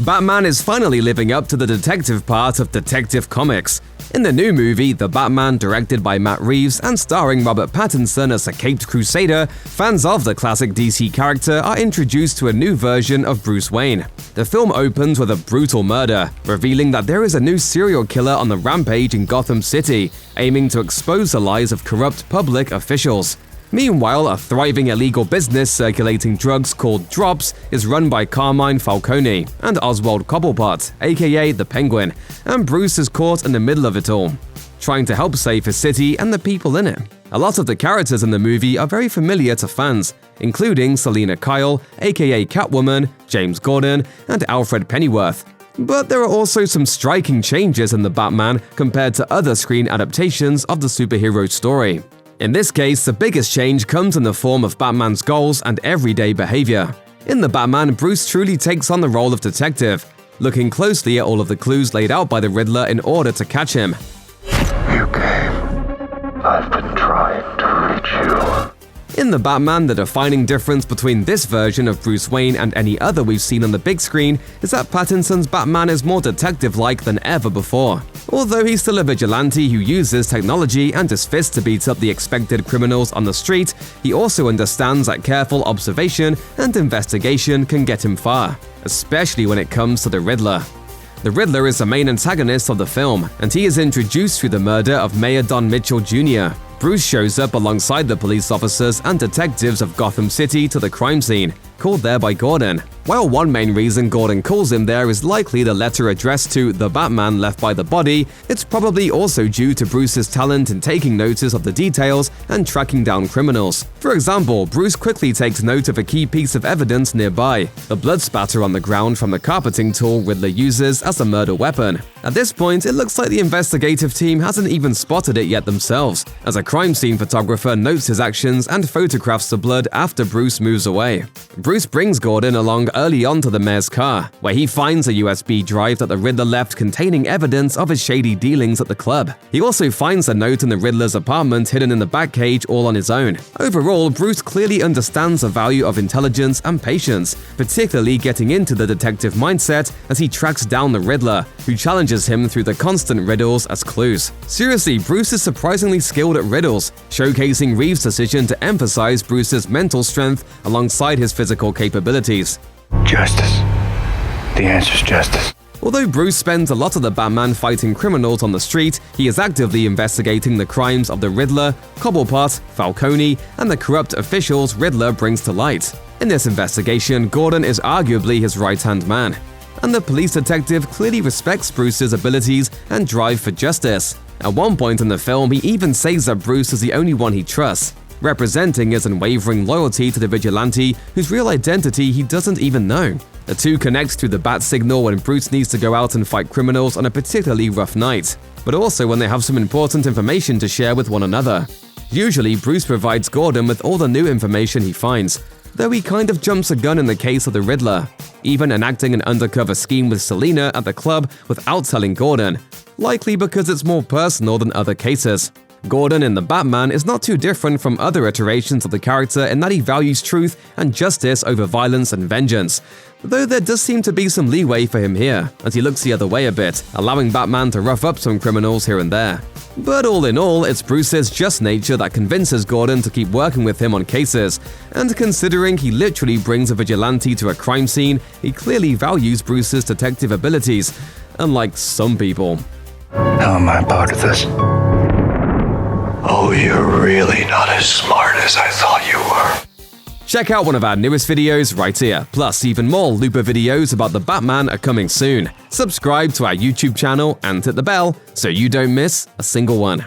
Batman is finally living up to the detective part of Detective Comics. In the new movie, The Batman, directed by Matt Reeves and starring Robert Pattinson as a caped crusader, fans of the classic DC character are introduced to a new version of Bruce Wayne. The film opens with a brutal murder, revealing that there is a new serial killer on the rampage in Gotham City, aiming to expose the lies of corrupt public officials. Meanwhile, a thriving illegal business circulating drugs called Drops is run by Carmine Falcone and Oswald Cobblepot, aka the Penguin, and Bruce is caught in the middle of it all, trying to help save his city and the people in it. A lot of the characters in the movie are very familiar to fans, including Selina Kyle, aka Catwoman, James Gordon, and Alfred Pennyworth. But there are also some striking changes in the Batman compared to other screen adaptations of the superhero story. In this case, the biggest change comes in the form of Batman's goals and everyday behavior. In The Batman, Bruce truly takes on the role of detective, looking closely at all of the clues laid out by the Riddler in order to catch him. You came. I've been trying to reach you. In The Batman, the defining difference between this version of Bruce Wayne and any other we've seen on the big screen is that Pattinson's Batman is more detective-like than ever before. Although he's still a vigilante who uses technology and his fists to beat up the expected criminals on the street, he also understands that careful observation and investigation can get him far, especially when it comes to the Riddler. The Riddler is the main antagonist of the film, and he is introduced through the murder of Mayor Don Mitchell Jr. Bruce shows up alongside the police officers and detectives of Gotham City to the crime scene, called there by Gordon. While one main reason Gordon calls him there is likely the letter addressed to the Batman left by the body, it's probably also due to Bruce's talent in taking notice of the details and tracking down criminals. For example, Bruce quickly takes note of a key piece of evidence nearby, the blood spatter on the ground from the carpeting tool Riddler uses as a murder weapon. At this point, it looks like the investigative team hasn't even spotted it yet themselves, as a crime scene photographer notes his actions and photographs the blood after Bruce moves away. Bruce brings Gordon along early on to the mayor's car, where he finds a USB drive that the Riddler left containing evidence of his shady dealings at the club. He also finds a note in the Riddler's apartment hidden in the Batcage all on his own. Overall, Bruce clearly understands the value of intelligence and patience, particularly getting into the detective mindset as he tracks down the Riddler, who challenges him through the constant riddles as clues. Seriously, Bruce is surprisingly skilled at riddles, showcasing Reeves' decision to emphasize Bruce's mental strength alongside his physical capabilities. Justice. The answer's justice. Although Bruce spends a lot of the Batman fighting criminals on the street, he is actively investigating the crimes of the Riddler, Cobblepot, Falcone, and the corrupt officials Riddler brings to light. In this investigation, Gordon is arguably his right-hand man, and the police detective clearly respects Bruce's abilities and drive for justice. At one point in the film, he even says that Bruce is the only one he trusts, representing his unwavering loyalty to the vigilante whose real identity he doesn't even know. The two connect through the bat signal when Bruce needs to go out and fight criminals on a particularly rough night, but also when they have some important information to share with one another. Usually, Bruce provides Gordon with all the new information he finds, though he kind of jumps a gun in the case of the Riddler, even enacting an undercover scheme with Selina at the club without telling Gordon, likely because it's more personal than other cases. Gordon in The Batman is not too different from other iterations of the character in that he values truth and justice over violence and vengeance, though there does seem to be some leeway for him here, as he looks the other way a bit, allowing Batman to rough up some criminals here and there. But all in all, it's Bruce's just nature that convinces Gordon to keep working with him on cases, and considering he literally brings a vigilante to a crime scene, he clearly values Bruce's detective abilities, unlike some people. How am I part of this? Oh, you're really not as smart as I thought you were. Check out one of our newest videos right here. Plus, even more Looper videos about the Batman are coming soon. Subscribe to our YouTube channel and hit the bell so you don't miss a single one.